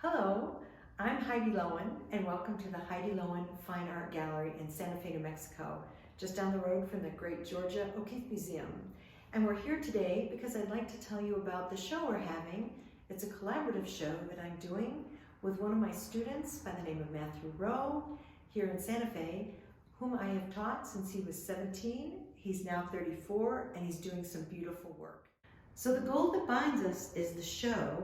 Hello, I'm Heidi Loewen, and welcome to the Heidi Loewen Fine Art Gallery in Santa Fe, New Mexico, just down the road from the great Georgia O'Keeffe Museum. And we're here today because I'd like to tell you about the show we're having. It's a collaborative show that I'm doing with one of my students by the name of Matthew Rowe here in Santa Fe, whom I have taught since he was 17. He's now 34, and he's doing some beautiful work. So the Gold That Binds Us is the show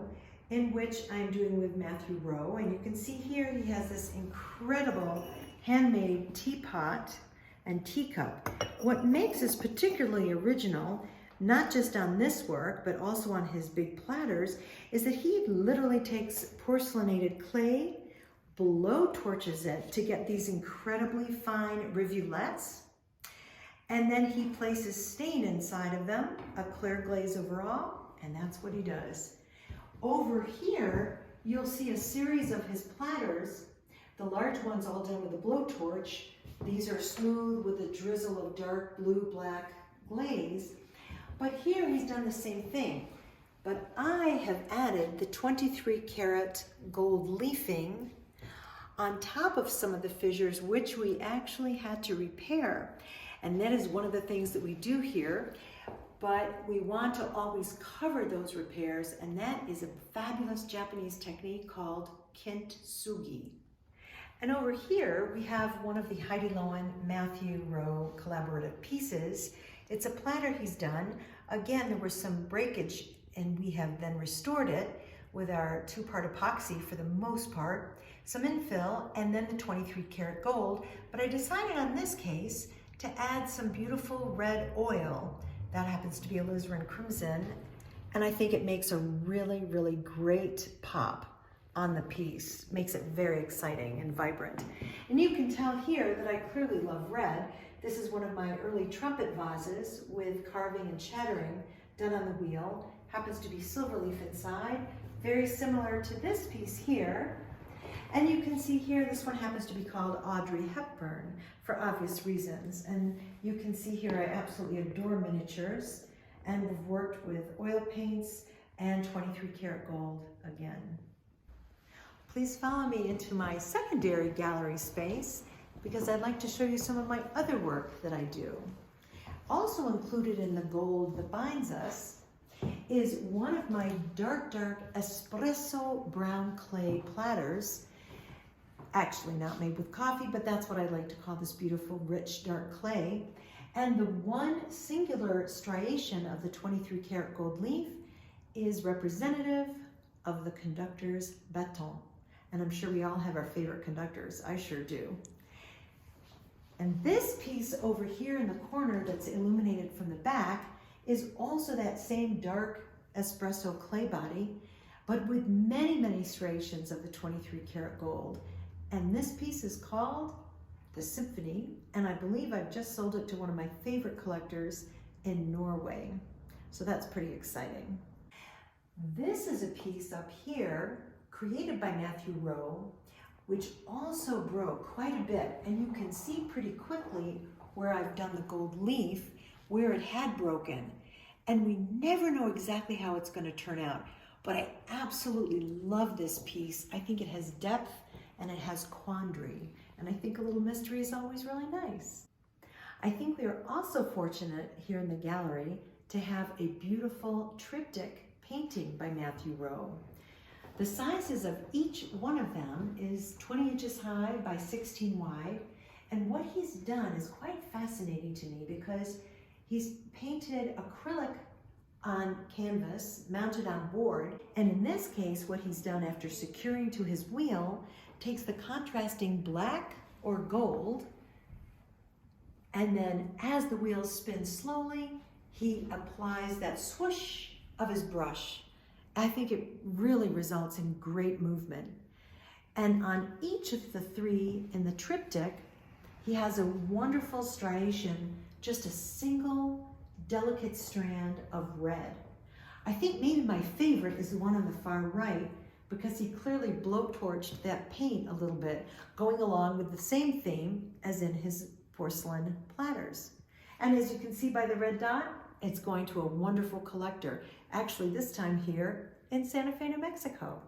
in which I'm doing with Matthew Rowe, and you can see here he has this incredible handmade teapot and teacup. What makes this particularly original, not just on this work, but also on his big platters, is that he literally takes porcelainated clay, blow torches it to get these incredibly fine rivulets, and then he places stain inside of them, a clear glaze overall, and that's what he does. Over here, you'll see a series of his platters, the large ones all done with a blowtorch. These are smooth with a drizzle of dark blue-black glaze. But here he's done the same thing. But I have added the 23 karat gold leafing on top of some of the fissures, which we actually had to repair. And that is one of the things that we do here. But we want to always cover those repairs, and that is a fabulous Japanese technique called Kintsugi. And over here, we have one of the Heidi Loewen Matthew Rowe collaborative pieces. It's a platter he's done. Again, there was some breakage, and we have then restored it with our 2-part epoxy for the most part, some infill, and then the 23 karat gold. But I decided on this case to add some beautiful red oil. That happens to be alizarin crimson, and I think it makes a really, really great pop on the piece. Makes it very exciting and vibrant. And you can tell here that I clearly love red. This is one of my early trumpet vases with carving and shattering done on the wheel. Happens to be silver leaf inside, very similar to this piece here. And you can see here, this one happens to be called Audrey Hepburn for obvious reasons. And you can see here, I absolutely adore miniatures and have worked with oil paints and 23 karat gold again. Please follow me into my secondary gallery space because I'd like to show you some of my other work that I do. Also included in the Gold That Binds Us is one of my dark espresso brown clay platters. Actually not made with coffee, but that's what I like to call this beautiful, rich, dark clay. And the one singular striation of the 23 karat gold leaf is representative of the conductor's baton. And I'm sure we all have our favorite conductors. I sure do. And this piece over here in the corner that's illuminated from the back is also that same dark espresso clay body, but with many, many striations of the 23 karat gold. And this piece is called The Symphony, and I believe I've just sold it to one of my favorite collectors in Norway. So that's pretty exciting. This is a piece up here created by Matthew Rowe, which also broke quite a bit. And you can see pretty quickly where I've done the gold leaf, where it had broken. And we never know exactly how it's going to turn out. But I absolutely love this piece. I think it has depth and it has quandary. And I think a little mystery is always really nice. I think we are also fortunate here in the gallery to have a beautiful triptych painting by Matthew Rowe. The sizes of each one of them is 20 inches high by 16 wide. And what he's done is quite fascinating to me because he's painted acrylic on canvas, mounted on board. And in this case, what he's done after securing to his wheel, takes the contrasting black or gold, and then as the wheel spins slowly, he applies that swoosh of his brush. I think it really results in great movement. And on each of the three in the triptych, he has a wonderful striation, just a single delicate strand of red. I think maybe my favorite is the one on the far right because he clearly blowtorched that paint a little bit, going along with the same theme as in his porcelain platters. And as you can see by the red dot, it's going to a wonderful collector, actually this time here in Santa Fe, New Mexico.